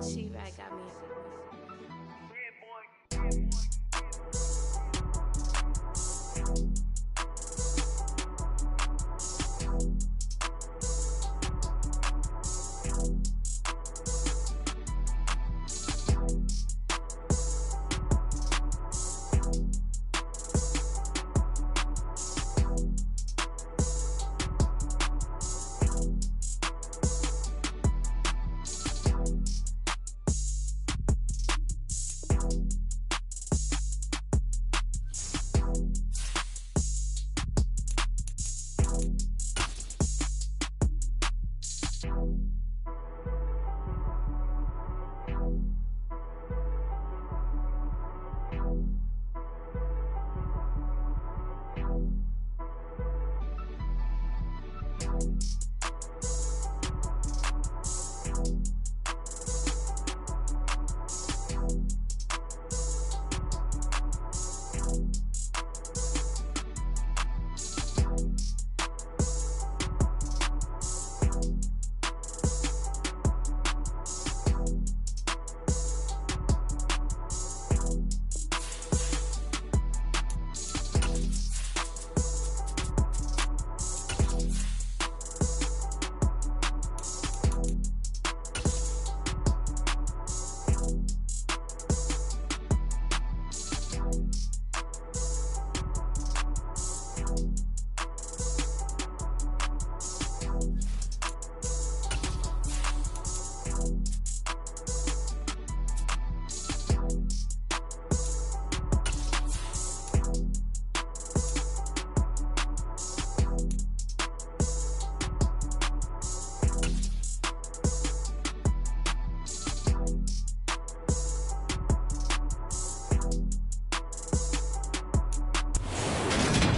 She-Rag got me.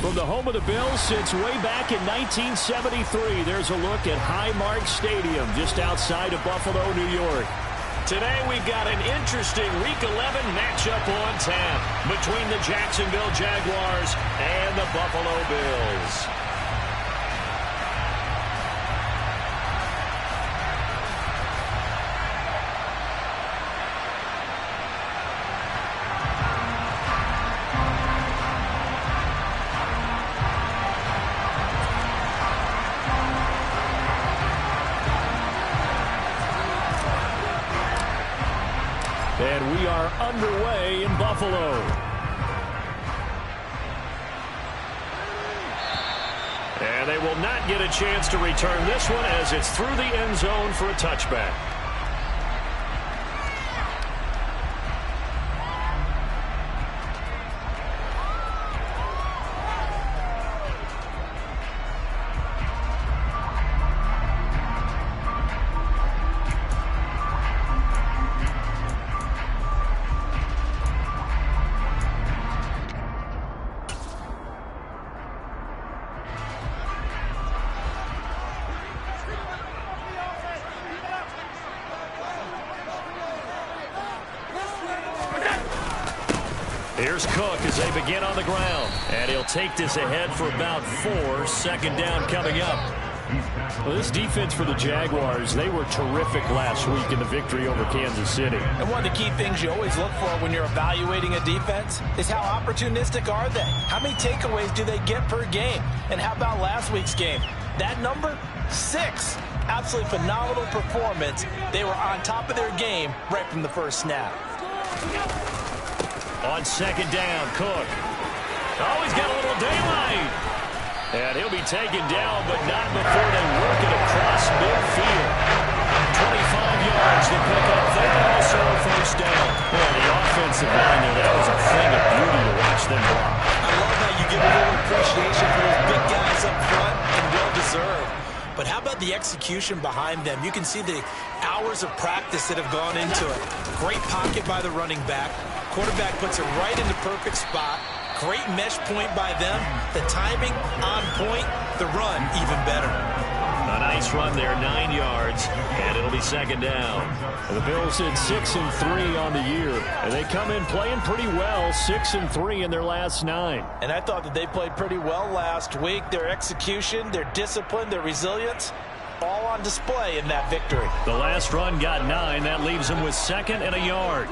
From the home of the Bills since way back in 1973, there's a look at Highmark Stadium just outside of Buffalo, New York. Today we've got an interesting Week 11 matchup on tap between the Jacksonville Jaguars and the Buffalo Bills. And we are underway in Buffalo. And they will not get a chance to return this one as it's through the end zone for a touchback. Here's Cook as they begin on the ground. And he'll take this ahead for about 4. Second down coming up. Well, this defense for the Jaguars, they were terrific last week in the victory over Kansas City. And one of the key things you always look for when you're evaluating a defense is how opportunistic are they? How many takeaways do they get per game? And how about last week's game? That number, 6. Absolutely phenomenal performance. They were on top of their game right from the first snap. On second down, Cook. Oh, he's got a little daylight. And he'll be taken down, but not before they work it across midfield. 25 yards to pick up there, also a first down. Well, the offensive line there, that was a thing of beauty to watch them block. I love how you give a little appreciation for those big guys up front, and well-deserved. But how about the execution behind them? You can see the hours of practice that have gone into it. Great pocket by the running back. Quarterback puts it right in the perfect spot. Great mesh point by them. The timing on point. The run even better. A nice run there, 9 yards, and it'll be second down. And the Bills did 6-3 on the year, and they come in playing pretty well, 6-3 in their last 9. And I thought that they played pretty well last week. Their execution, their discipline, their resilience, all on display in that victory. The last run got 9. That leaves him with 2nd and a yard.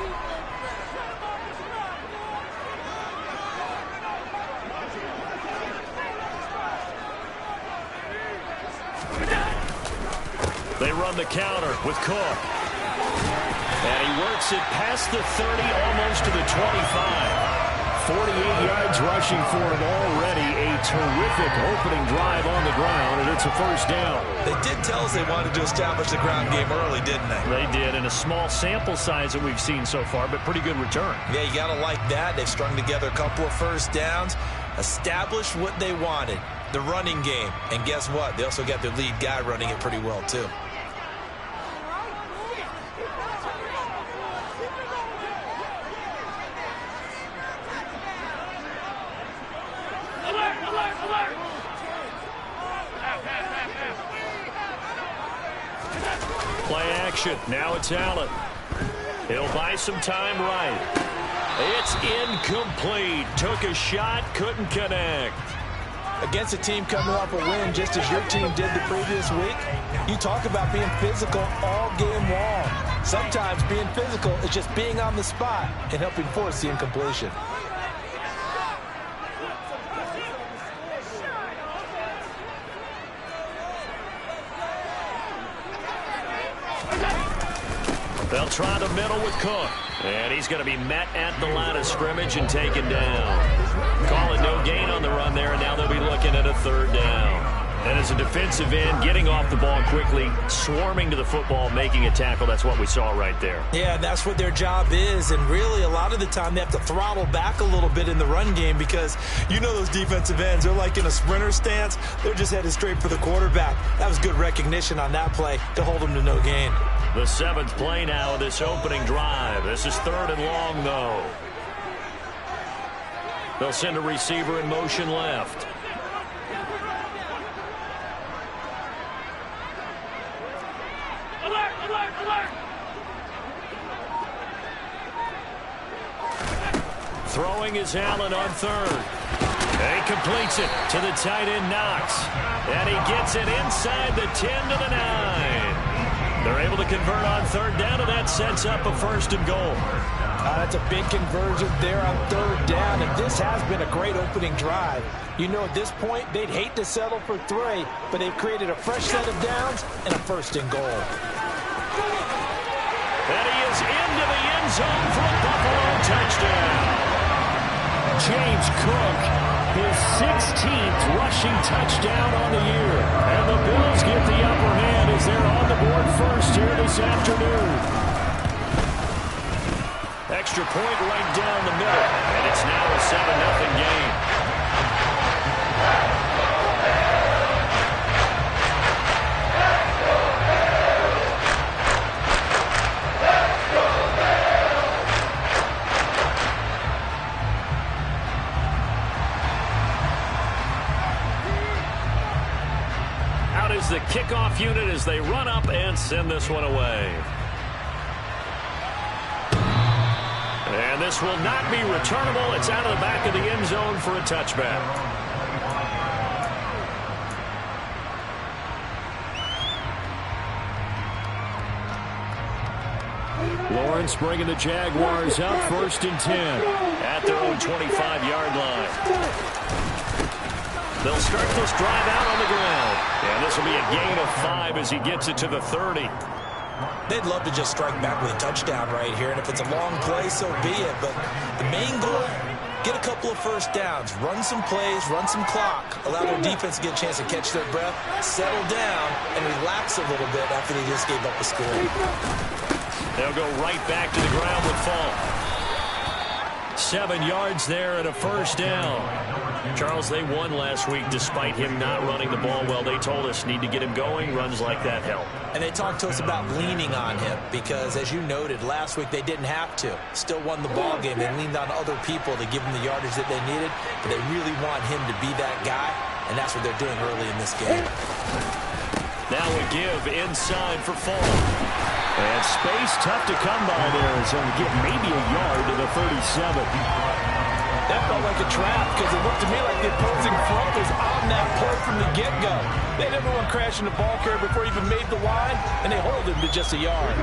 They run the counter with Cook. And he works it past the 30, almost to the 25. 48 yards rushing for him already. A terrific opening drive on the ground, and it's a first down. They did tell us they wanted to establish the ground game early, didn't they? They did, in a small sample size that we've seen so far, but pretty good return. Yeah, you got to like that. They've strung together a couple of first downs, established what they wanted, the running game. And guess what? They also got their lead guy running it pretty well, too. Play action. Now it's Allen. He'll buy some time right. It's incomplete. Took a shot, couldn't connect. Against a team coming off a win just as your team did the previous week, you talk about being physical all game long. Sometimes being physical is just being on the spot and helping force the incompletion. They'll try the middle with Cook. And he's going to be met at the line of scrimmage and taken down. Call it no gain on the run there, and now they'll be looking at a 3rd down. And as a defensive end, getting off the ball quickly, swarming to the football, making a tackle, that's what we saw right there. Yeah, that's what their job is, and really a lot of the time they have to throttle back a little bit in the run game because you know those defensive ends, they're like in a sprinter stance. They're just headed straight for the quarterback. That was good recognition on that play to hold them to no gain. The 7th play now of this opening drive. This is 3rd and long, though. They'll send a receiver in motion left. Throwing is Allen on 3rd. And he completes it to the tight end, Knox. And he gets it inside the 10 to the 9. They're able to convert on 3rd down, and that sets up a 1st and goal. That's a big conversion there on 3rd down, and this has been a great opening drive. You know, at this point, they'd hate to settle for 3, but they've created a fresh set of downs and a 1st and goal. And he is into the end zone for a Buffalo touchdown. James Cook, his 16th rushing touchdown on the year. And the Bills get the upper hand as they're on the board first here this afternoon. Extra point right down the middle. And it's now a 7-0 game. The kickoff unit as they run up and send this one away. And this will not be returnable. It's out of the back of the end zone for a touchback. Lawrence bringing the Jaguars up 1st and 10 at their own 25-yard line. They'll start this drive out on the ground. And this will be a gain of 5 as he gets it to the 30. They'd love to just strike back with a touchdown right here. And if it's a long play, so be it. But the main goal, get a couple of first downs. Run some plays, run some clock. Allow their defense to get a chance to catch their breath, settle down, and relax a little bit after they just gave up a score. They'll go right back to the ground with Fall. 7 yards there and a 1st down. Charles, they won last week despite him not running the ball well. They told us need to get him going. Runs like that help. And they talked to us about leaning on him because, as you noted, last week they didn't have to. Still won the ball game. They leaned on other people to give them the yardage that they needed, but they really want him to be that guy, and that's what they're doing early in this game. Now a give inside for Fall. And space tough to come by there. So we get maybe a yard to the 37. That felt like a trap because it looked to me like the opposing front was on that play from the get-go. They never went crashing the ball carrier before he even made the line, and they hold him to just a yard.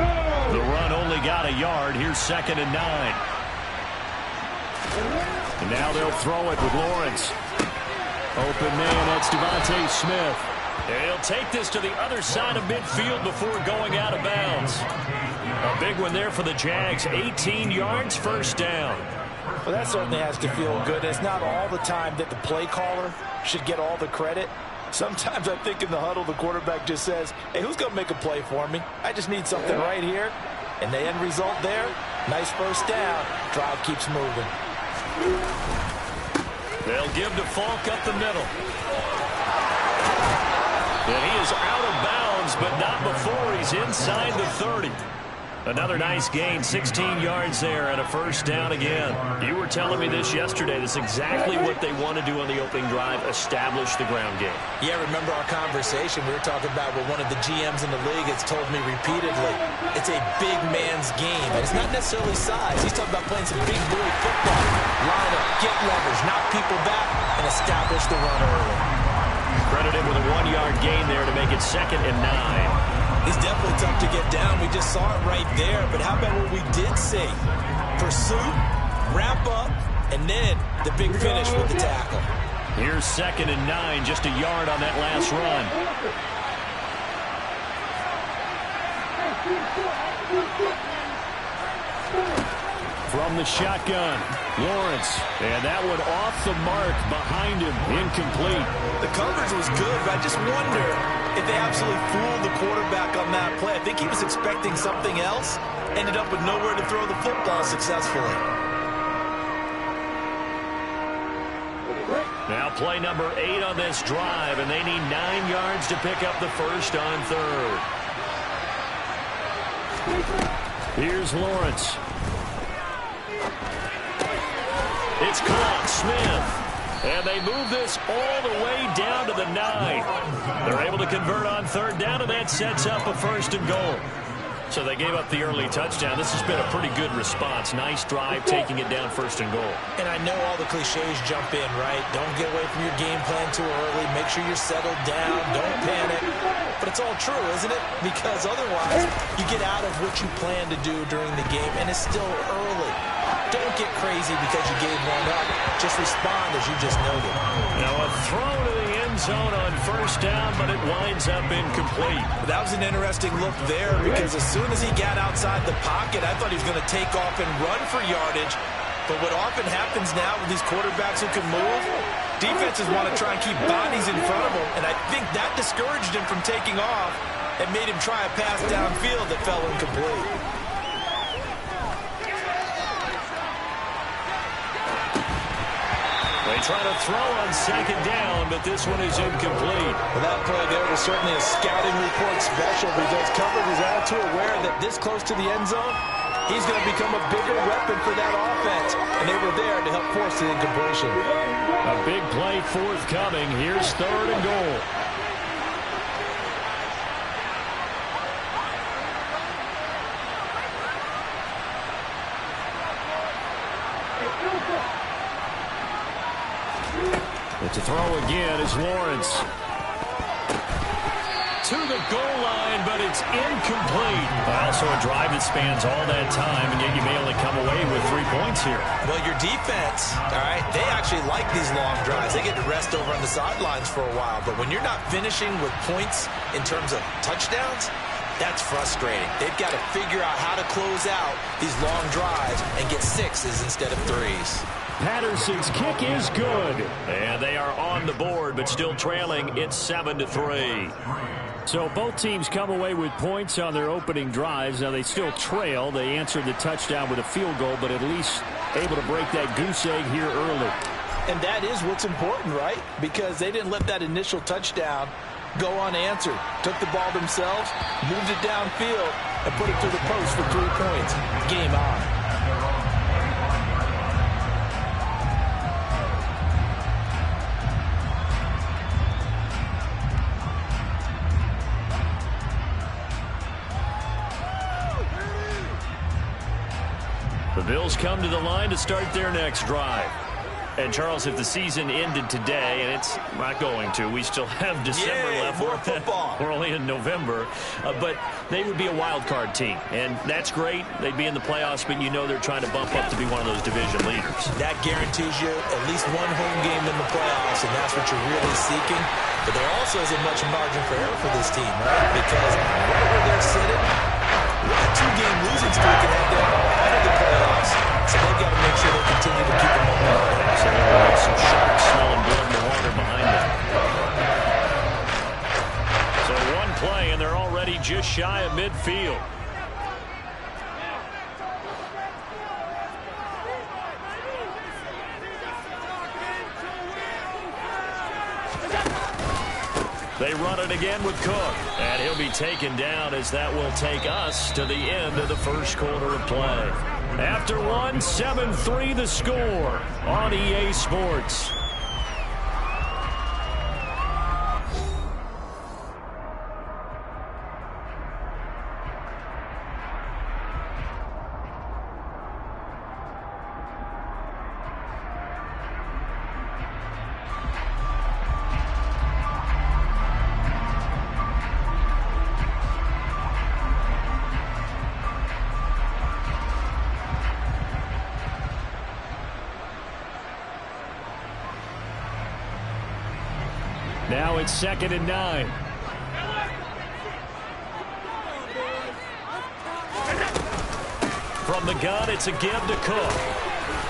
The run only got a yard. Here's 2nd and 9. And now they'll throw it with Lawrence. Open man, that's Devontae Smith. And he'll take this to the other side of midfield before going out of bounds. A big one there for the Jags. 18 yards, 1st down. Well, that certainly has to feel good. It's not all the time that the play caller should get all the credit. Sometimes I think in the huddle, the quarterback just says, hey, who's going to make a play for me? I just need something right here. And the end result there, nice 1st down. Drive keeps moving. They'll give to Falk up the middle. And he is out of bounds, but not before he's inside the 30. Another nice gain, 16 yards there and a 1st down again. You were telling me this yesterday. That's exactly what they want to do on the opening drive, establish the ground game. Yeah, remember our conversation we were talking about what one of the GMs in the league has told me repeatedly. It's a big man's game, and it's not necessarily size. He's talking about playing some big boy football. Line up, get leverage, knock people back, and establish the run early. Credited with a 1-yard gain there to make it 2nd and 9. He's definitely tough to get down. We just saw it right there. But how about what we did see? Pursuit, wrap up, and then the big finish with the tackle. Here's 2nd and 9, just a yard on that last run. From the shotgun, Lawrence. And that one off the mark behind him, incomplete. The coverage was good, but I just wonder if they absolutely fooled the quarterback on that play. I think he was expecting something else, ended up with nowhere to throw the football successfully. Now play number 8 on this drive, and they need 9 yards to pick up the 1st on 3rd. Here's Lawrence. It's caught, Smith. And they move this all the way down to the 9. They're able to convert on 3rd down, and that sets up a 1st and goal. So they gave up the early touchdown. This has been a pretty good response. Nice drive, taking it down 1st and goal. And I know all the cliches jump in, right? Don't get away from your game plan too early. Make sure you're settled down. Don't panic. But it's all true, isn't it? Because otherwise, you get out of what you plan to do during the game, and it's still early. Don't get crazy because you gave one up. Just respond as you just noted. Now a throw to the end zone on 1st down, but it winds up incomplete. That was an interesting look there because as soon as he got outside the pocket, I thought he was going to take off and run for yardage. But what often happens now with these quarterbacks who can move, defenses want to try and keep bodies in front of them, and I think that discouraged him from taking off and made him try a pass downfield that fell incomplete. They try to throw on 2nd down, but this one is incomplete. Well, that play there was certainly a scouting report special because coverage was all too aware that this close to the end zone, he's going to become a bigger weapon for that offense, and they were there to help force the incompletion. A big play forthcoming. Here's 3rd and goal. To throw again is Lawrence. To the goal line, but it's incomplete. Also a drive that spans all that time, and yet you may only come away with 3 points here. Well, your defense, all right, they actually like these long drives. They get to rest over on the sidelines for a while. But when you're not finishing with points in terms of touchdowns, that's frustrating. They've got to figure out how to close out these long drives and get 6s instead of 3s. Patterson's kick is good. And they are on the board, but still trailing. It's 7-3. So both teams come away with points on their opening drives. Now they still trail. They answered the touchdown with a field goal, but at least able to break that goose egg here early. And that is what's important, right? Because they didn't let that initial touchdown go unanswered. Took the ball themselves, moved it downfield, and put it through the post for 3 points. Game on. The Bills come to the line to start their next drive. And, Charles, if the season ended today, and it's not going to, we still have December left. More football. We're only in November. But they would be a wild card team, and that's great. They'd be in the playoffs, but you know they're trying to bump up to be one of those division leaders. That guarantees you at least one home game in the playoffs, and that's what you're really seeking. But there also isn't much margin for error for this team, right? Because right where they're sitting, a 2-game losing streak can have them out of the playoffs. So they've got to make sure they continue to keep them on the line. Absolutely. Some sharks smelling blood in the water behind them. So one play, and they're already just shy of midfield. They run it again with Cook, and he'll be taken down as that will take us to the end of the first quarter of play. After one, 7-3 the score on EA Sports. Now it's 2nd and 9. From the gun, it's a give to Cook.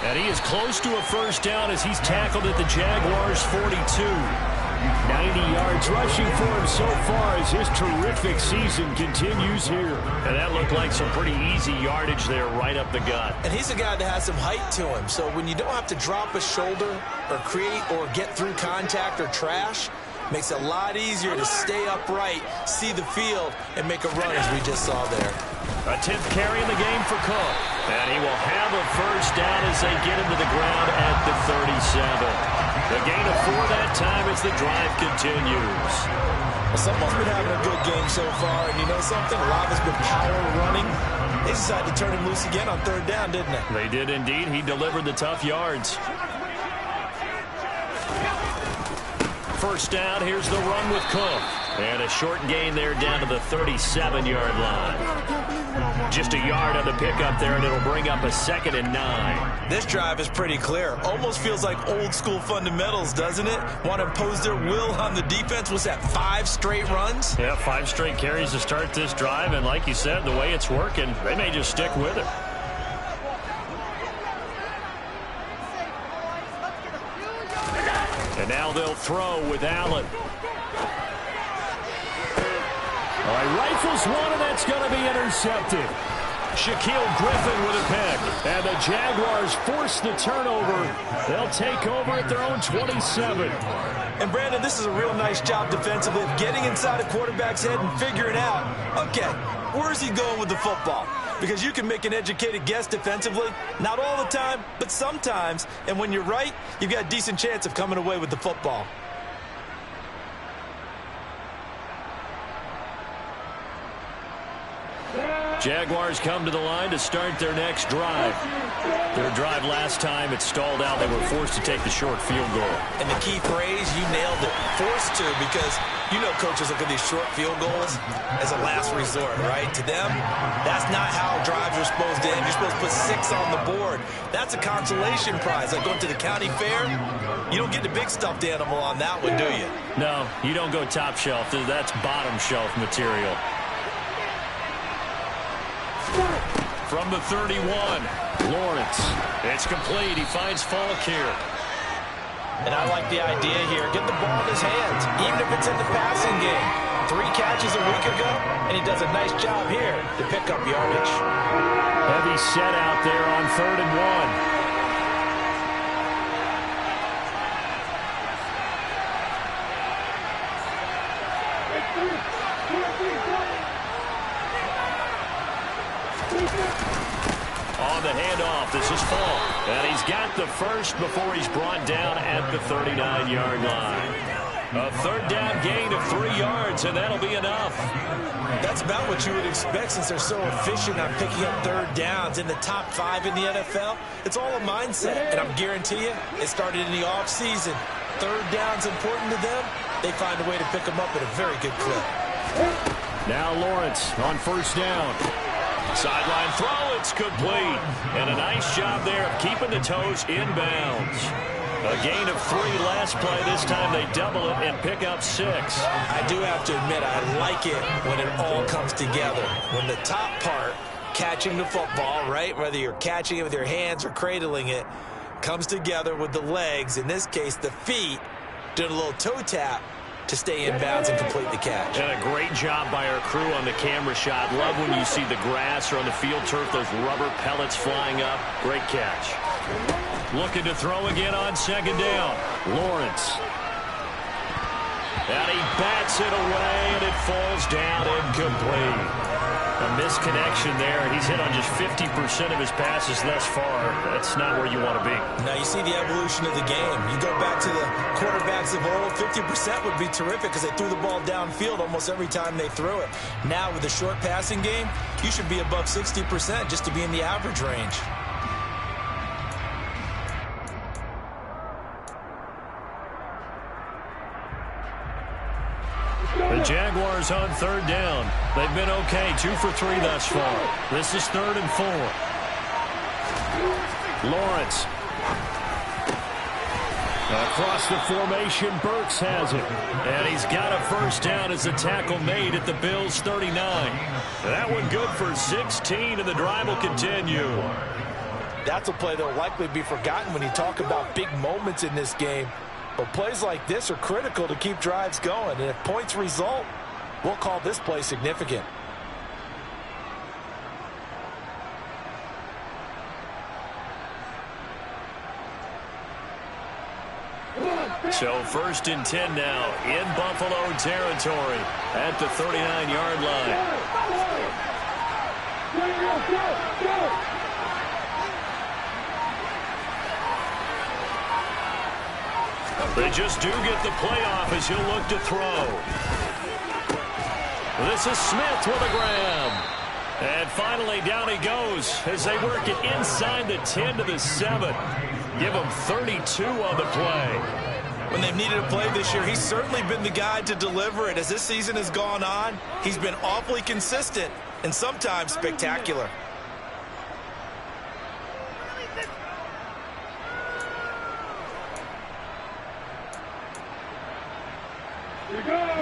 And he is close to a first down as he's tackled at the Jaguars' 42. 90 yards rushing for him so far as his terrific season continues here. And that looked like some pretty easy yardage there right up the gut. And he's a guy that has some height to him. So when you don't have to drop a shoulder or create or get through contact or trash, makes it a lot easier to stay upright, see the field, and make a run as we just saw there. A 10th carry in the game for Cook. And he will have a first down as they get him to the ground at the 37. The gain of 4 that time as the drive continues. Well, someone's been having a good game so far, and you know something? A lot of it's been power running. They decided to turn him loose again on 3rd down, didn't they? They did indeed. He delivered the tough yards. First down, here's the run with Cook. And a short gain there down to the 37-yard line. Just a yard on the pickup there, and it'll bring up a 2nd and 9. This drive is pretty clear. Almost feels like old-school fundamentals, doesn't it? Want to impose their will on the defense. Was that 5 straight runs? Yeah, 5 straight carries to start this drive, and like you said, the way it's working, they may just stick with it. And now they'll throw with Allen. All right, rifles one, and that's going to be intercepted. Shaquille Griffin with a pick. And the Jaguars force the turnover. They'll take over at their own 27. And, Brandon, this is a real nice job defensively of getting inside a quarterback's head and figuring out, okay, where's he going with the football? Because you can make an educated guess defensively. Not all the time, but sometimes. And when you're right, you've got a decent chance of coming away with the football. Jaguars come to the line to start their next drive. Their drive last time, it stalled out. They were forced to take the short field goal. And the key phrase, you nailed it. Forced to, because you know coaches look at these short field goals as a last resort, right? To them, that's not how drives are supposed to end. You're supposed to put 6 on the board. That's a consolation prize. Like going to the county fair, you don't get the big stuffed animal on that one, do you? No, you don't go top shelf. That's bottom shelf material. From the 31, Lawrence. It's complete. He finds Falk here. And I like the idea here. Get the ball in his hands, even if it's in the passing game. 3 catches a week ago, and he does a nice job here to pick up yardage. Heavy set out there on 3rd and 1. On the handoff, this is Falk. And he's got the first before he's brought down at the 39-yard line. A third down gain of 3 yards, and that'll be enough. That's about what you would expect since they're so efficient on picking up third downs. In the top 5 in the NFL, it's all a mindset. And I'm guarantee you, it started in the offseason. Third down's important to them. They find a way to pick them up at a very good clip. Now Lawrence on first down. Sideline throw, it's complete. And a nice job there of keeping the toes inbounds. A gain of 3 last play. This time they double it and pick up 6. I do have to admit, I like it when it all comes together. When the top part, catching the football, right, whether you're catching it with your hands or cradling it, comes together with the legs, in this case the feet, doing a little toe tap to stay in bounds and complete the catch. And a great job by our crew on the camera shot. Love when you see the grass or on the field turf, those rubber pellets flying up. Great catch. Looking to throw again on second down. Lawrence. And he bats it away, and it falls down incomplete. A misconnection there. He's hit on just 50% of his passes thus far. That's not where you want to be. Now you see the evolution of the game. You go back to the quarterbacks of old, 50% would be terrific because they threw the ball downfield almost every time they threw it. Now with the short passing game, you should be above 60% just to be in the average range. The Jaguars on third down. They've been okay, 2 for 3 thus far. This is 3rd and 4. Lawrence. Across the formation, Burks has it. And he's got a first down as the tackle made at the Bills' 39. That one good for 16, and the drive will continue. That's a play that will likely be forgotten when you talk about big moments in this game. But plays like this are critical to keep drives going. And if points result, we'll call this play significant. So 1st and 10 now in Buffalo territory at the 39-yard line. They just do get the playoff as he'll look to throw. This is Smith with a grab. And finally down he goes as they work it inside the 10 to the 7. Give him 32 on the play. When they've needed a play this year, he's certainly been the guy to deliver it. As this season has gone on, he's been awfully consistent and sometimes spectacular.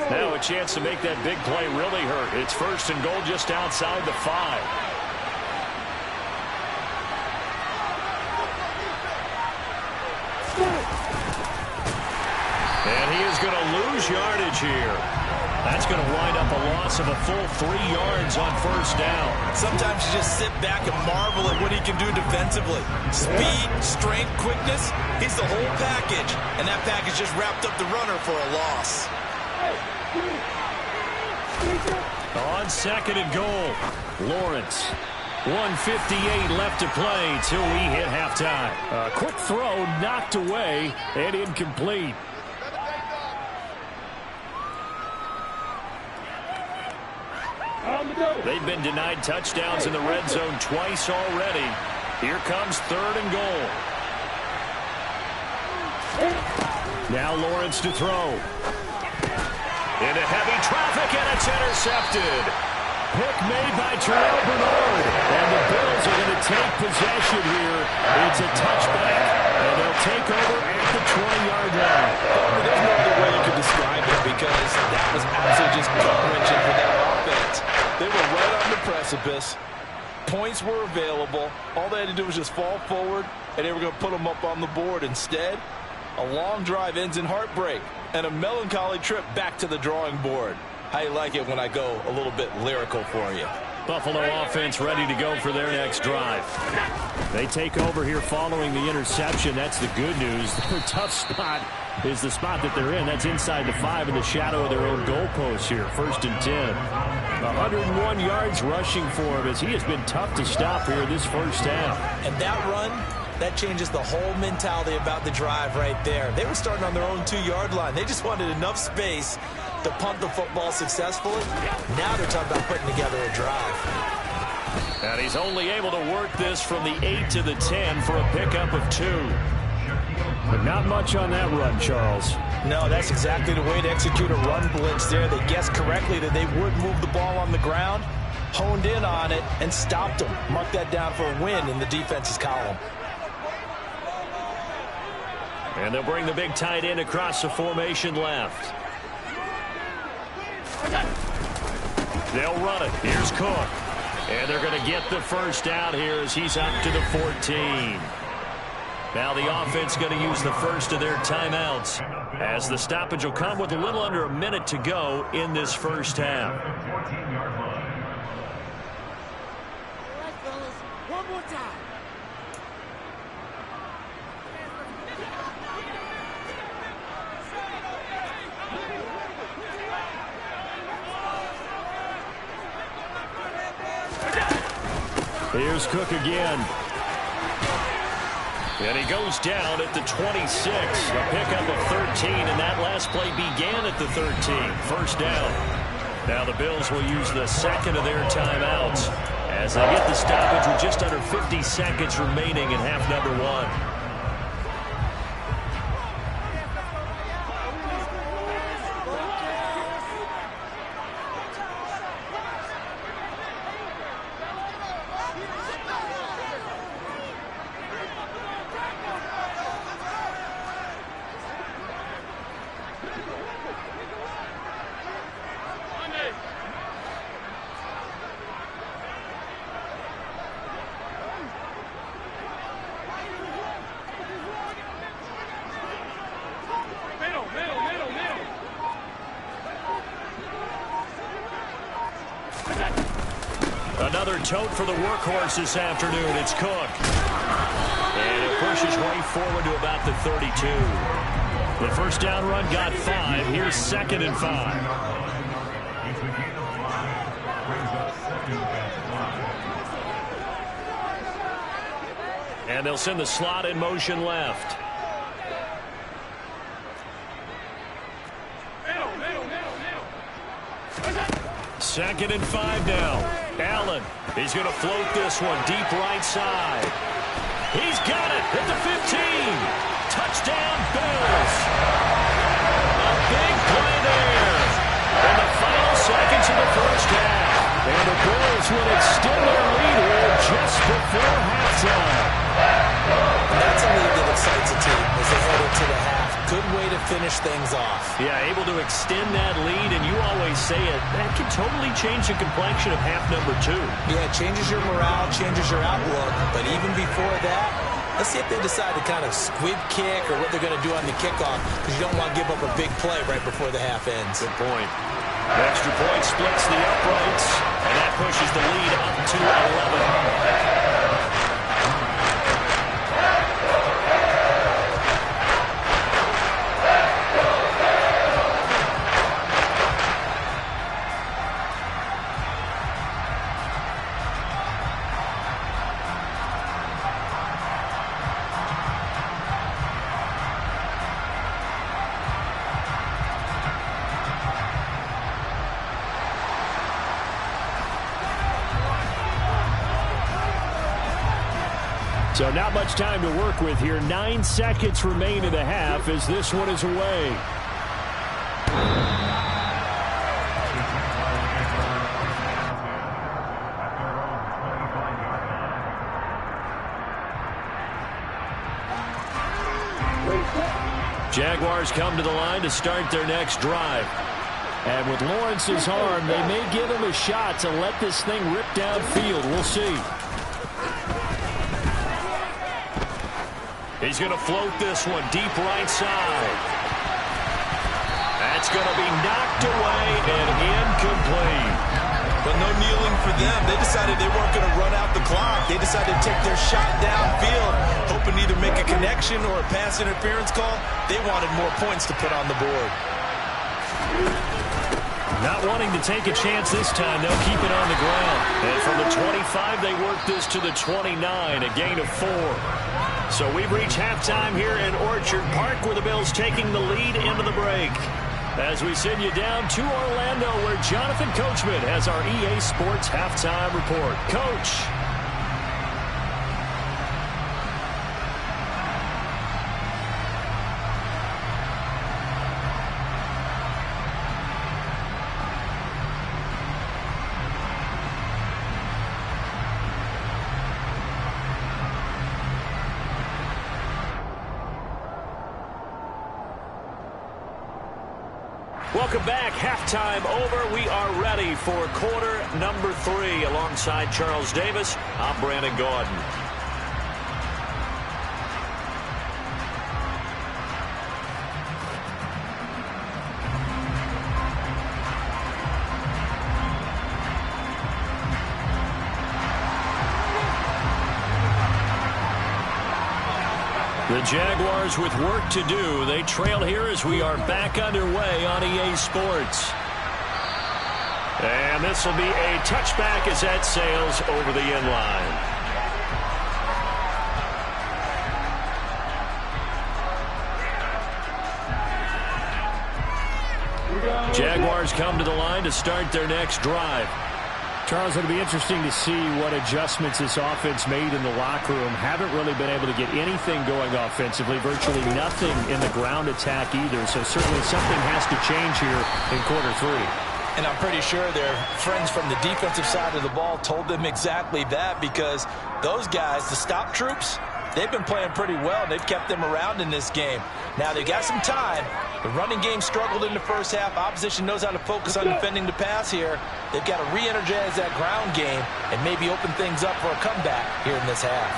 Now a chance to make that big play really hurt. It's 1st and goal just outside the 5. And he is going to lose yardage here. That's going to wind up a loss of a full 3 yards on first down. Sometimes you just sit back and marvel at what he can do defensively. Speed, strength, quickness, he's the whole package. And that package just wrapped up the runner for a loss. On second and goal, Lawrence. 1:58 left to play till we hit halftime. A quick throw knocked away and incomplete. They've been denied touchdowns in the red zone twice already. Here comes 3rd and goal. Now Lawrence to throw. Into heavy traffic, and it's intercepted. Pick made by Terrell Bernard. And the Bills are going to take possession here. It's a touchback, and they'll take over at the 20-yard line. There's no other way you could describe it because that was absolutely just gut-wrenching for that offense. They were right on the precipice. Points were available. All they had to do was just fall forward, and they were going to put them up on the board. Instead, a long drive ends in heartbreak and a melancholy trip back to the drawing board. How you like it when I go a little bit lyrical for you? Buffalo offense ready to go for their next drive. They take over here following the interception. That's the good news. Their tough spot is the spot that they're in. That's inside the 5 in the shadow of their own goalpost here. 1st and 10. 101 yards rushing for him as he has been tough to stop here this first half. And that run That changes the whole mentality about the drive right there. They were starting on their own 2-yard line. They just wanted enough space to punt the football successfully. Now they're talking about putting together a drive. And he's only able to work this from the 8 to the 10 for a pickup of 2. But not much on that run, Charles. No, that's exactly the way to execute a run blitz there. They guessed correctly that they would move the ball on the ground, honed in on it, and stopped them. Mark that down for a win in the defense's column. And they'll bring the big tight end across the formation left. They'll run it. Here's Cook. And they're going to get the first down here as he's up to the 14. Now the offense going to use the first of their timeouts as the stoppage will come with a little under a minute to go in this first half. One more time. Here's Cook again. And he goes down at the 26. A pickup of 13, and that last play began at the 13. First down. Now the Bills will use the second of their timeouts as they get the stoppage with just under 50 seconds remaining in half number 1. Another tote for the workhorse this afternoon. It's Cook. And it pushes way forward to about the 32. The first down run got 5. Here's 2nd and 5. And they'll send the slot in motion left. Second and 5 now. Allen, he's going to float this one deep right side. He's got it at the 15. Touchdown, Bills. A big play there in the final seconds of the first half. And the Bills will extend their lead here just before halftime. That's a lead that excites a team as they head into the half. Good way to finish things off. Yeah, able to extend that lead, and you always say it, that can totally change the complexion of half number 2. Yeah, it changes your morale, changes your outlook, but even before that, let's see if they decide to kind of squib kick or what they're going to do on the kickoff, because you don't want to give up a big play right before the half ends. Good point. The extra point splits the uprights, and that pushes the lead up to 11. So not much time to work with here. 9 seconds remain in the half as this one is away. Jaguars come to the line to start their next drive. And with Lawrence's arm, they may give him a shot to let this thing rip downfield. We'll see. He's going to float this one deep right side. That's going to be knocked away and incomplete. But no kneeling for them. They decided they weren't going to run out the clock. They decided to take their shot downfield, hoping to either make a connection or a pass interference call. They wanted more points to put on the board. Not wanting to take a chance this time, they'll keep it on the ground. And from the 25, they work this to the 29, a gain of 4. So we've reached halftime here in Orchard Park, where the Bills taking the lead into the break. As we send you down to Orlando, where Jonathan Coachman has our EA Sports halftime report. Coach. Welcome back. Halftime over. We are ready for quarter number 3. Alongside Charles Davis, I'm Brandon Gordon. The Jaguars with work to do. They trail here as we are back underway on EA Sports. And this will be a touchback as that sails over the end line. Jaguars come to the line to start their next drive. Charles, it'll be interesting to see what adjustments this offense made in the locker room. Haven't really been able to get anything going offensively, virtually nothing in the ground attack either. So certainly something has to change here in quarter 3. And I'm pretty sure their friends from the defensive side of the ball told them exactly that, because those guys, the stop troops, they've been playing pretty well. They've kept them around in this game. Now they've got some time. The running game struggled in the first half. Opposition knows how to focus on defending the pass here. They've got to re-energize that ground game and maybe open things up for a comeback here in this half.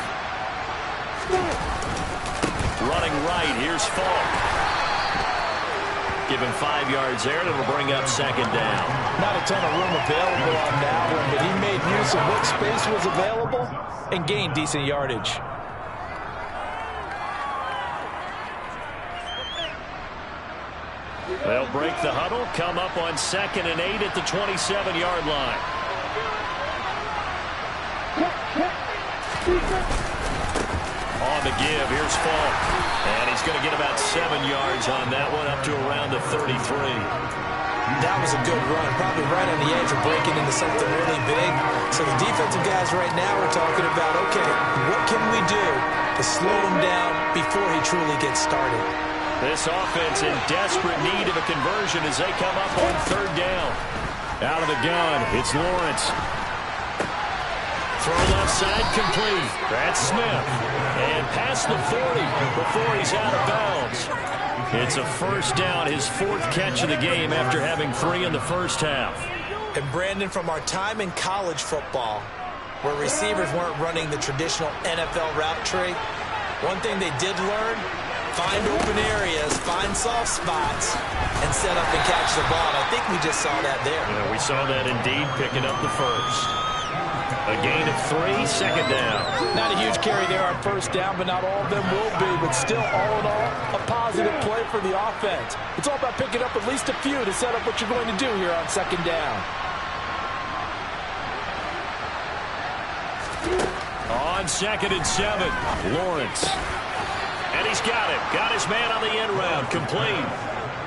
Running right, here's Falk. Give him 5 yards there, and it'll bring up second down. Not a ton of room available on that one, but he made use of what space was available and gained decent yardage. They'll break the huddle, come up on 2nd and 8 at the 27-yard line. On the give, here's Falk. And he's going to get about 7 yards on that one, up to around the 33. That was a good run, probably right on the edge of breaking into something really big. So the defensive guys right now are talking about, okay, what can we do to slow him down before he truly gets started? This offense in desperate need of a conversion as they come up on 3rd down. Out of the gun, it's Lawrence. Throw left side, complete. That's Smith. And past the 40 before he's out of bounds. It's a first down, his 4th catch of the game after having 3 in the first half. And Brandon, from our time in college football, where receivers weren't running the traditional NFL route tree, one thing they did learn: find open areas, find soft spots, and set up and catch the ball. And I think we just saw that there. Yeah, we saw that indeed, picking up the first. A gain of 3, second down. Not a huge carry there on first down, but not all of them will be. But still, all in all, a positive play for the offense. It's all about picking up at least a few to set up what you're going to do here on 2nd down. On 2nd and 7, Lawrence. And he's got it. Got his man on the end round. Complete.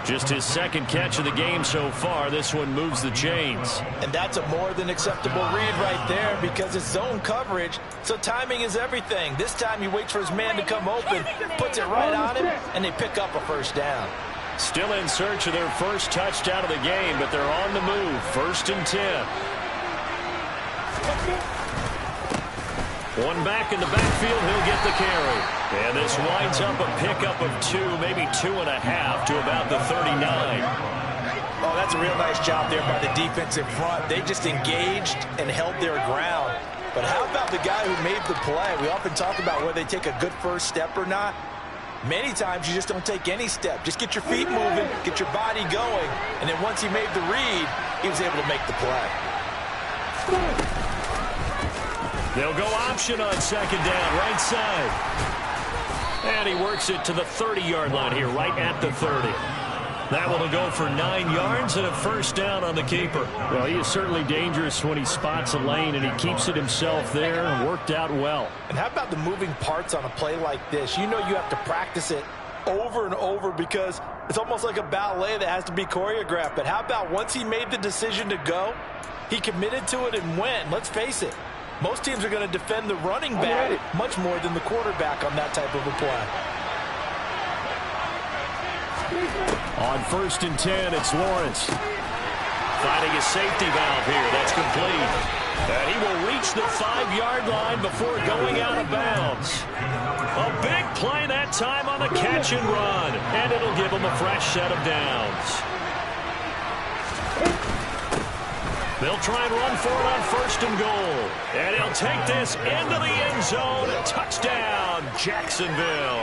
Just his 2nd catch of the game so far. This one moves the chains. And that's a more than acceptable read right there, because it's zone coverage, so timing is everything. This time he waits for his man to come open, puts it right on him, and they pick up a first down. Still in search of their first touchdown of the game, but they're on the move. 1st and 10. One back in the backfield, he'll get the carry. And this winds up a pickup of 2, maybe 2.5 to about the 39. Oh, that's a real nice job there by the defense in front. They just engaged and held their ground. But how about the guy who made the play? We often talk about whether they take a good first step or not. Many times you just don't take any step. Just get your feet moving, get your body going, and then once he made the read, he was able to make the play. They'll go option on 2nd down, right side. And he works it to the 30-yard line here, right at the 30. That one will go for 9 yards and a first down on the keeper. Well, he is certainly dangerous when he spots a lane, and he keeps it himself there and worked out well. And how about the moving parts on a play like this? You know you have to practice it over and over because it's almost like a ballet that has to be choreographed. But how about once he made the decision to go, he committed to it and went. Let's face it, most teams are going to defend the running back much more than the quarterback on that type of a play. On 1st and 10, it's Lawrence. Finding a safety valve here. That's complete. And he will reach the 5-yard line before going out of bounds. A big play that time on the catch and run. And it'll give him a fresh set of downs. They'll try and run for it on 1st and goal. And he'll take this into the end zone. Touchdown, Jacksonville.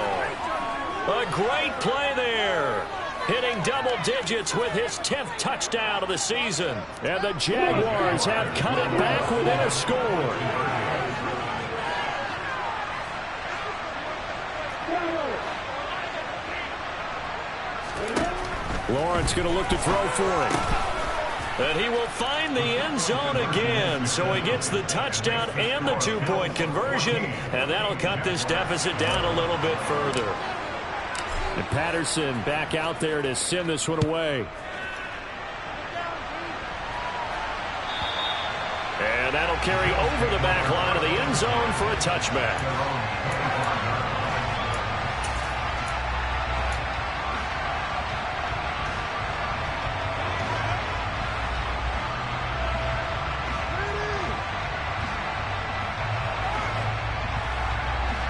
A great play there. Hitting double digits with his 10th touchdown of the season. And the Jaguars have cut it back within a score. Lawrence going to look to throw for it. And he will find the end zone again. So he gets the touchdown and the 2-point conversion. And that'll cut this deficit down a little bit further. And Patterson back out there to send this one away. And that'll carry over the back line of the end zone for a touchback.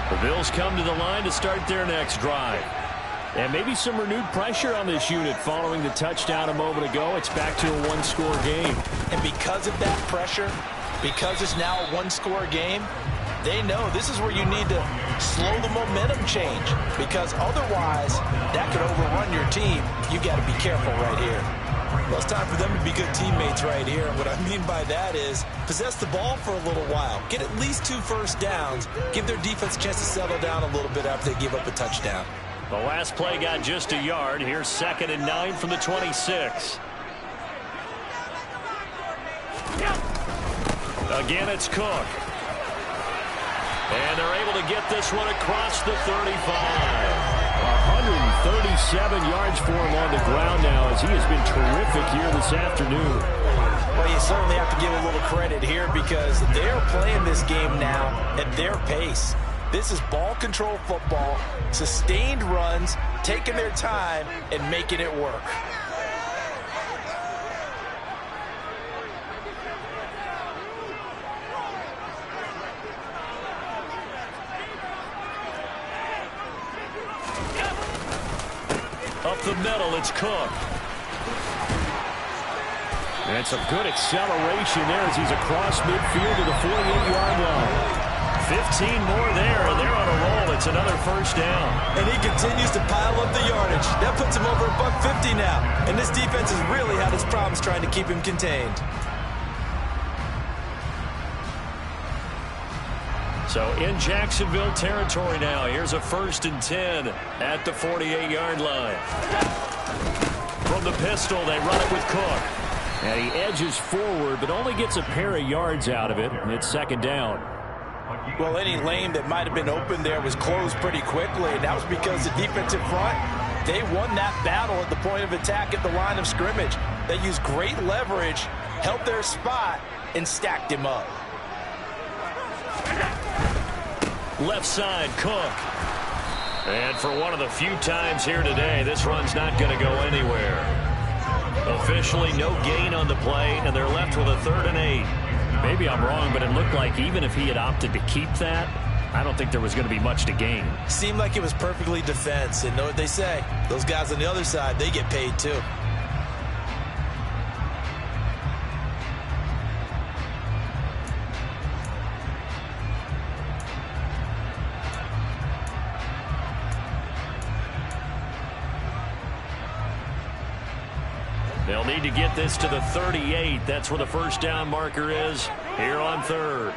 The Bills come to the line to start their next drive. And maybe some renewed pressure on this unit following the touchdown a moment ago. It's back to a 1-score game. And because of that pressure, because it's now a 1-score game, they know this is where you need to slow the momentum change. Because otherwise, that could overrun your team. You got to be careful right here. Well, it's time for them to be good teammates right here. And what I mean by that is possess the ball for a little while. Get at least 2 first downs. Give their defense a chance to settle down a little bit after they give up a touchdown. The last play got just a yard. Here's 2nd and 9 from the 26. Again, it's Cook. And they're able to get this one across the 35. 137 yards for him on the ground now as he has been terrific here this afternoon. Well, you certainly have to give a little credit here because they're playing this game now at their pace. This is ball control football, sustained runs, taking their time, and making it work. Up the middle, it's Cook. And some good acceleration there as he's across midfield to the 48-yard line. 15 more there, and they're on a roll. It's another first down. And he continues to pile up the yardage. That puts him over $150 now. And this defense has really had its problems trying to keep him contained. So in Jacksonville territory now. Here's a 1st and 10 at the 48-yard line. From the pistol, they run it with Cook. And he edges forward, but only gets a pair of yards out of it. And it's 2nd down. Well, any lane that might have been open there was closed pretty quickly. And that was because the defensive front, they won that battle at the point of attack at the line of scrimmage. They used great leverage, held their spot, and stacked him up. Left side, Cook. And for one of the few times here today, this run's not going to go anywhere. Officially no gain on the play, and they're left with a 3rd and 8. Maybe I'm wrong, but it looked like even if he had opted to keep that, I don't think there was going to be much to gain. Seemed like it was perfectly defense. And know what they say? Those guys on the other side, they get paid too. They'll need to get this to the 38. That's where the first down marker is here on 3rd.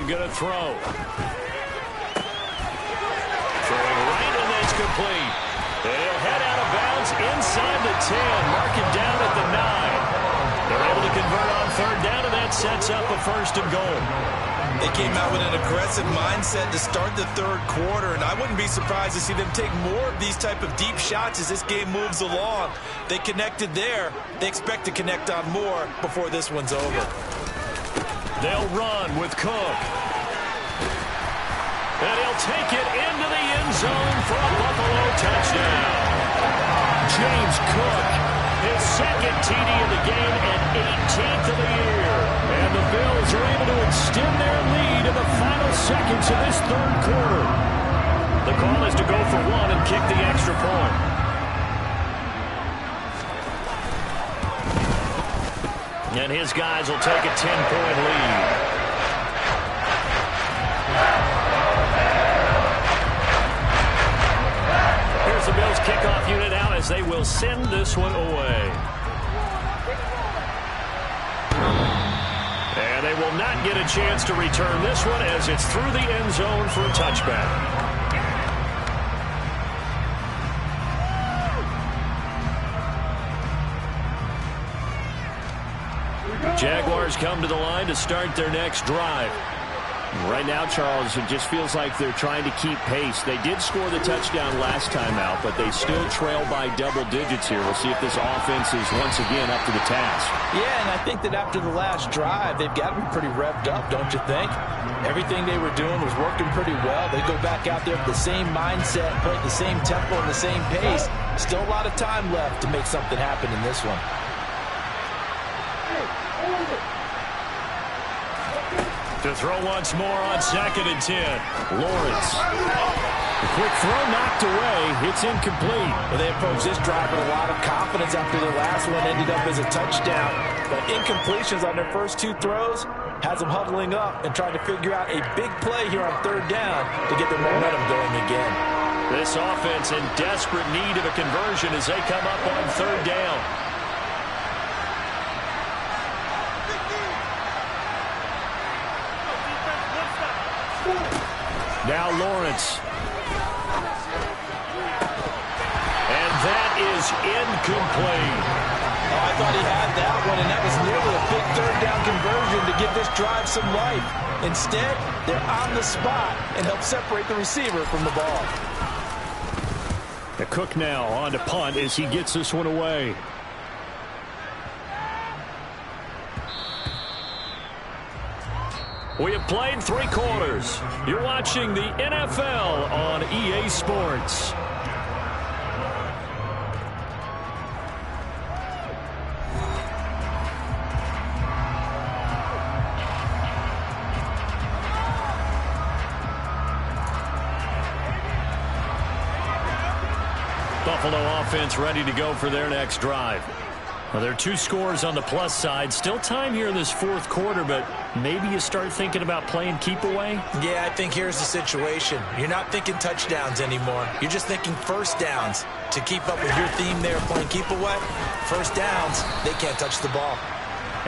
and going to throw. Throwing right, and that's complete. And he'll head out of bounds inside the 10. Mark it down at the 9. They're able to convert on third down, and that sets up a first and goal. They came out with an aggressive mindset to start the third quarter, and I wouldn't be surprised to see them take more of these type of deep shots as this game moves along. They connected there. They expect to connect on more before this one's over. They'll run with Cook. And he'll take it into the end zone for a Buffalo touchdown. James Cook, his second TD of the game and 18th of the year. And the Bills are able to extend their lead in the final seconds of this third quarter. The call is to go for one and kick the extra point. And his guys will take a 10-point lead. Here's the Bills kickoff unit out as they will send this one away. And they will not get a chance to return this one as it's through the end zone for a touchback. Jaguars come to the line to start their next drive. Right now, Charles, it just feels like they're trying to keep pace. They did score the touchdown last time out, but they still trail by double digits here. We'll see if this offense is once again up to the task. Yeah, and I think that after the last drive, they've got to be pretty revved up, don't you think? Everything they were doing was working pretty well. They go back out there with the same mindset, play at the same tempo and the same pace. Still a lot of time left to make something happen in this one. To throw once more on 2nd and 10. Lawrence. A quick throw knocked away. It's incomplete. Well, they approached this drive with a lot of confidence after the last one ended up as a touchdown. But incompletions on their first two throws has them huddling up and trying to figure out a big play here on third down to get their momentum going again. This offense in desperate need of a conversion as they come up on third down. Now Lawrence. And that is incomplete. Oh, I thought he had that one, and that was nearly a big third down conversion to give this drive some life. Instead, they're on the spot and help separate the receiver from the ball. The Cook now on to punt as he gets this one away. We have played 3 quarters. You're watching the NFL on EA Sports. Buffalo offense ready to go for their next drive. Well, there are 2 scores on the plus side. Still time here in this fourth quarter, but maybe you start thinking about playing keep away? Yeah, I think here's the situation. You're not thinking touchdowns anymore. You're just thinking first downs. To keep up with your theme there, playing keep away, first downs, they can't touch the ball.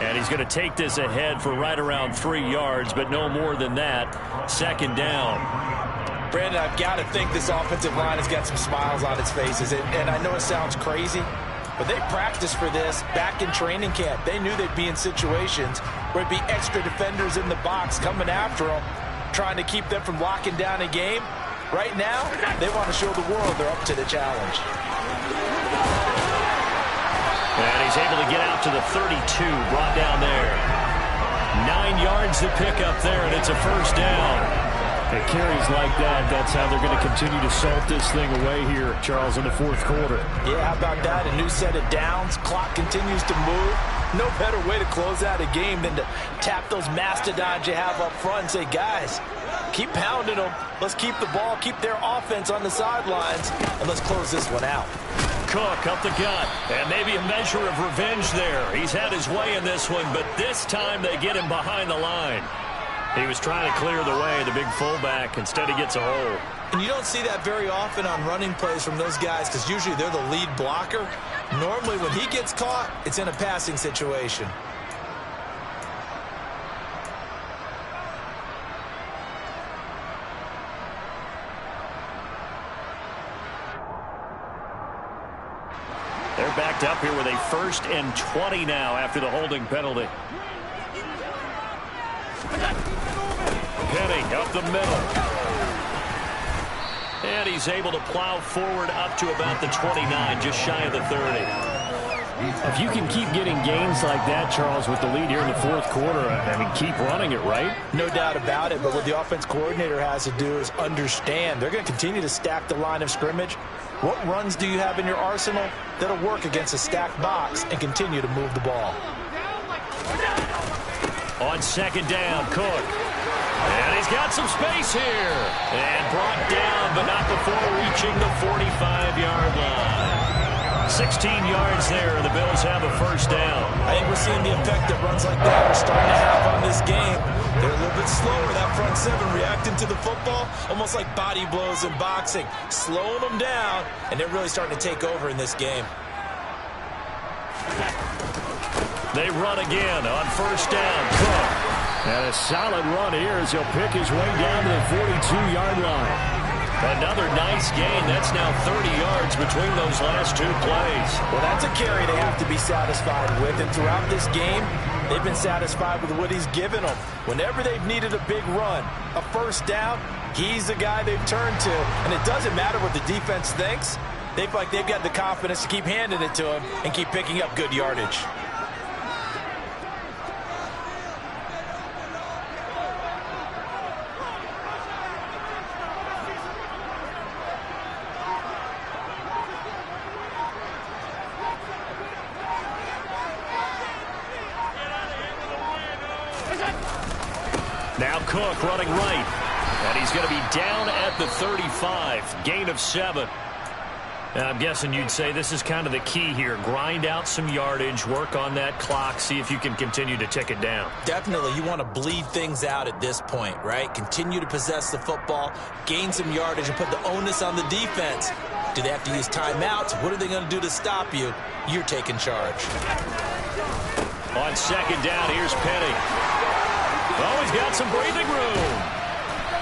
And he's going to take this ahead for right around 3 yards, but no more than that. 2nd down. Brandon, I've got to think this offensive line has got some smiles on its faces. And I know it sounds crazy, but they practiced for this back in training camp. They knew they'd be in situations where it'd be extra defenders in the box coming after them, trying to keep them from locking down a game. Right now, they want to show the world they're up to the challenge. And he's able to get out to the 32, brought down there. 9 yards to pick up there, and it's a first down. It carries like that. That's how they're going to continue to salt this thing away here, Charles, in the fourth quarter. Yeah, how about that? A new set of downs. Clock continues to move. No better way to close out a game than to tap those mastodons you have up front and say, guys, keep pounding them. Let's keep the ball, keep their offense on the sidelines, and let's close this one out. Cook up the gut, and maybe a measure of revenge there. He's had his way in this one, but this time they get him behind the line. He was trying to clear the way, the big fullback. Instead, he gets a hole. And you don't see that very often on running plays from those guys because usually they're the lead blocker. Normally, when he gets caught, it's in a passing situation. backed up here with a 1st and 20 now after the holding penalty. Penny up the middle. And he's able to plow forward up to about the 29, just shy of the 30. If you can keep getting gains like that, Charles, with the lead here in the 4th quarter, I mean, keep running it, right? No doubt about it, but what the offense coordinator has to do is understand they're going to continue to stack the line of scrimmage. What runs do you have in your arsenal that'll work against a stacked box and continue to move the ball? On 2nd down, Cook. And he's got some space here. And brought down, but not before reaching the 45-yard line. 16 yards there, and the Bills have a 1st down. I think we're seeing the effect that runs like that are starting to have on this game. They're a little bit slower, that front 7, reacting to the football, almost like body blows in boxing, slowing them down, and they're really starting to take over in this game. They run again on 1st down. Cook. And a solid run here as he'll pick his way down to the 42-yard line. Another nice gain. That's now 30 yards between those last 2 plays. Well, that's a carry they have to be satisfied with. And throughout this game, they've been satisfied with what he's given them. Whenever they've needed a big run, a 1st down, he's the guy they've turned to. And it doesn't matter what the defense thinks. They feel like they've got the confidence to keep handing it to him and keep picking up good yardage. Now Cook running right. And he's going to be down at the 35. Gain of 7. And I'm guessing you'd say this is kind of the key here. Grind out some yardage, work on that clock, see if you can continue to tick it down. Definitely. You want to bleed things out at this point, right? Continue to possess the football, gain some yardage, and put the onus on the defense. Do they have to use timeouts? What are they going to do to stop you? You're taking charge. On 2nd down, here's Penny. Oh, he's got some breathing room.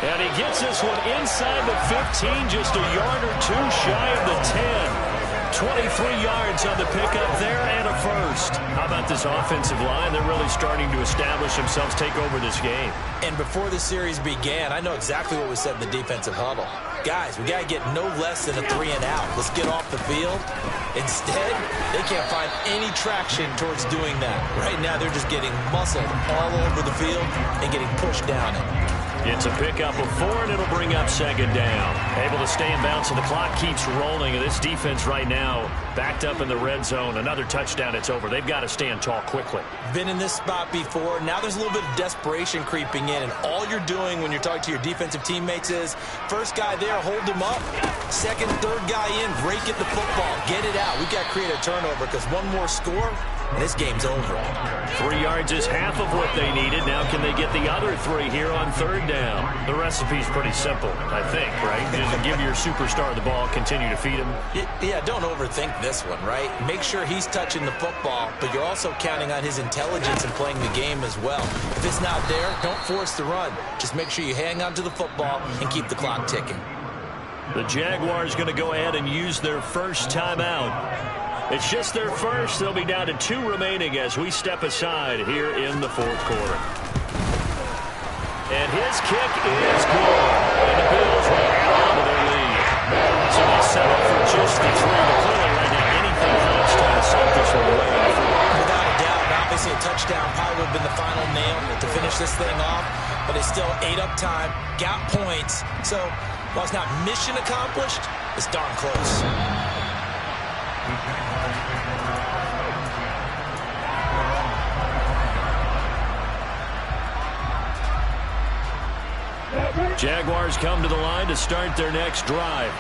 And he gets this one inside the 15, just a yard or 2 shy of the 10. 23 yards on the pickup there and a 1st. How about this offensive line? They're really starting to establish themselves, take over this game. And before the series began, I know exactly what we said in the defensive huddle. Guys, we got to get no less than a 3 and out. Let's get off the field. Instead, they can't find any traction towards doing that. Right now, they're just getting muscled all over the field and getting pushed down it. It's a pickup of 4, and it'll bring up 2nd down. Able to stay in bounds, and the clock keeps rolling. And this defense right now backed up in the red zone. Another touchdown, it's over. They've got to stand tall quickly. Been in this spot before. Now there's a little bit of desperation creeping in, and all you're doing when you're talking to your defensive teammates is, first guy there, hold him up. 2nd, 3rd guy in, break it the football. Get it out. We've got to create a turnover because one more score, and this game's over. 3 yards is half of what they needed. Now can they get the other 3 here on 3rd down? The recipe's pretty simple, I think, right? Just give your superstar the ball, continue to feed him. Yeah, don't overthink this one, right? Make sure he's touching the football, but you're also counting on his intelligence and playing the game as well. If it's not there, don't force the run. Just make sure you hang on to the football and keep the clock ticking. The Jaguars going to go ahead and use their 1st timeout. It's just their 1st. They'll be down to 2 remaining as we step aside here in the 4th quarter. And his kick is good. And the Bills will add on to their lead. So they settle for just the 3. But clearly right now, anything helps trying to set this one away. Without a doubt, obviously a touchdown probably would have been the final nail to finish this thing off. But they still ate up time, got points. So while it's not mission accomplished, it's darn close. Jaguars come to the line to start their next drive.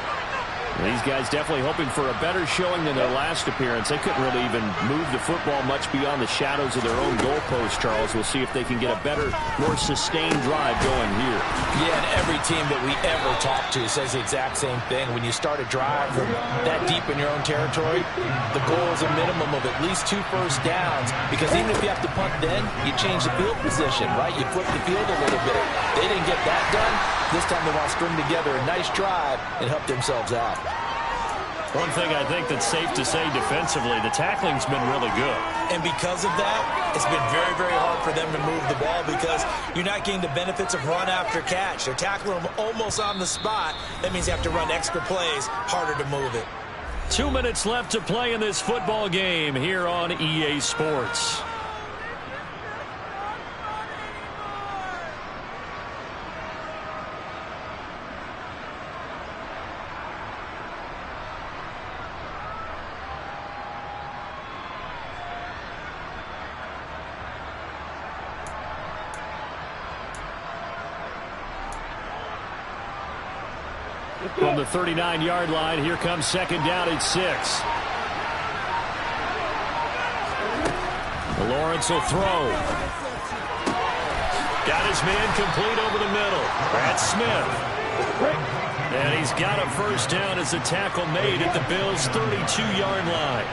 These guys definitely hoping for a better showing than their last appearance. They couldn't really even move the football much beyond the shadows of their own goalpost, Charles. We'll see if they can get a better, more sustained drive going here. Yeah, and every team that we ever talk to says the exact same thing. When you start a drive from that deep in your own territory, the goal is a minimum of at least 2 first downs, because even if you have to punt then, you change the field position, right? You flip the field a little bit. They didn't get that done. This time they want to string together a nice drive and help themselves out. One thing I think that's safe to say defensively, the tackling's been really good. And because of that, it's been very, very hard for them to move the ball because you're not getting the benefits of run after catch. They're tackling them almost on the spot. That means you have to run extra plays, harder to move it. 2 minutes left to play in this football game here on EA Sports. From the 39-yard line, here comes second down at 6. Lawrence will throw. Got his man complete over the middle. That's Smith. And he's got a first down as the tackle made at the Bills' 32-yard line.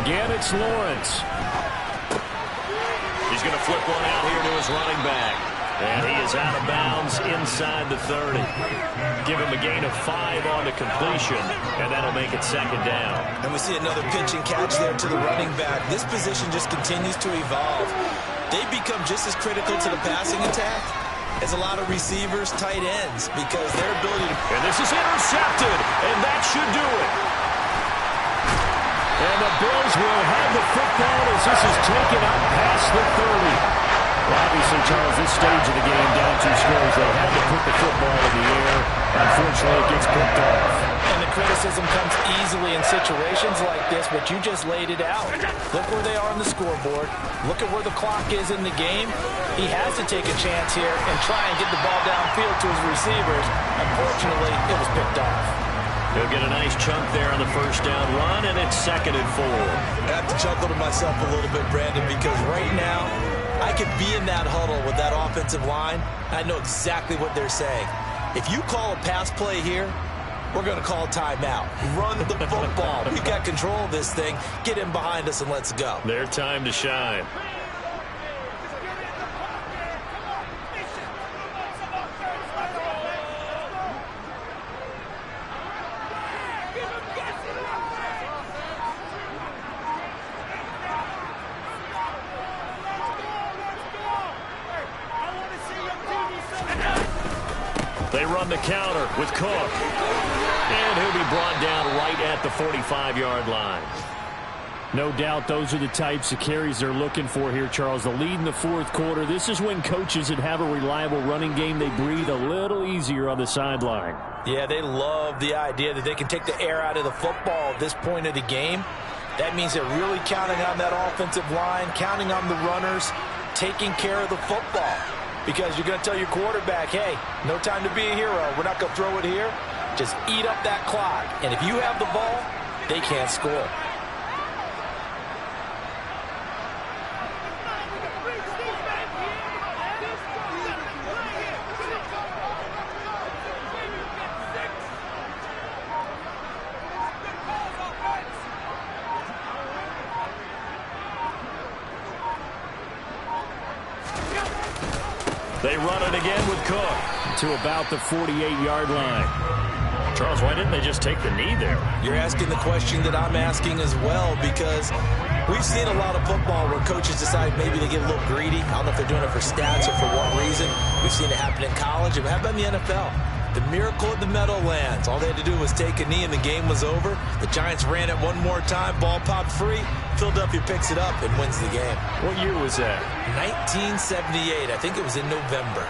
Again, it's Lawrence. He's going to flip one out here to his running back. And he is out of bounds inside the 30. Give him a gain of 5 on the completion, and that'll make it second down. And we see another pitch and catch there to the running back. This position just continues to evolve. They've become just as critical to the passing attack as a lot of receivers, tight ends, because their ability to... And this is intercepted, and that should do it. And the Bills will have the football as this is taken up past the 30. Well, obviously, Charles, this stage of the game, down 2 scores, they had to put the football in the air. Unfortunately, it gets picked off. And the criticism comes easily in situations like this, but you just laid it out. Look where they are on the scoreboard. Look at where the clock is in the game. He has to take a chance here and try and get the ball downfield to his receivers. Unfortunately, it was picked off. He'll get a nice chunk there on the first down run, and it's second and 4. I have to chuckle to myself a little bit, Brandon, because right now, I could be in that huddle with that offensive line. I know exactly what they're saying. If you call a pass play here, we're going to call timeout. Run the football. We've got control of this thing. Get in behind us and let's go. Their time to shine. They run the counter with Cook. And he'll be brought down right at the 45-yard line. No doubt those are the types of carries they're looking for here, Charles. The lead in the fourth quarter. This is when coaches that have a reliable running game, they breathe a little easier on the sideline. Yeah, they love the idea that they can take the air out of the football at this point of the game. That means they're really counting on that offensive line, counting on the runners, taking care of the football. Because you're going to tell your quarterback, hey, no time to be a hero. We're not going to throw it here. Just eat up that clock. And if you have the ball, they can't score. They run it again with Cook to about the 48-yard line. Charles, why didn't they just take the knee there? You're asking the question that I'm asking as well, because we've seen a lot of football where coaches decide maybe they get a little greedy. I don't know if they're doing it for stats or for what reason. We've seen it happen in college. And how about in the NFL? The miracle of the Meadowlands. All they had to do was take a knee and the game was over. The Giants ran it one more time. Ball popped free. Philadelphia picks it up and wins the game. What year was that? 1978. I think it was in November.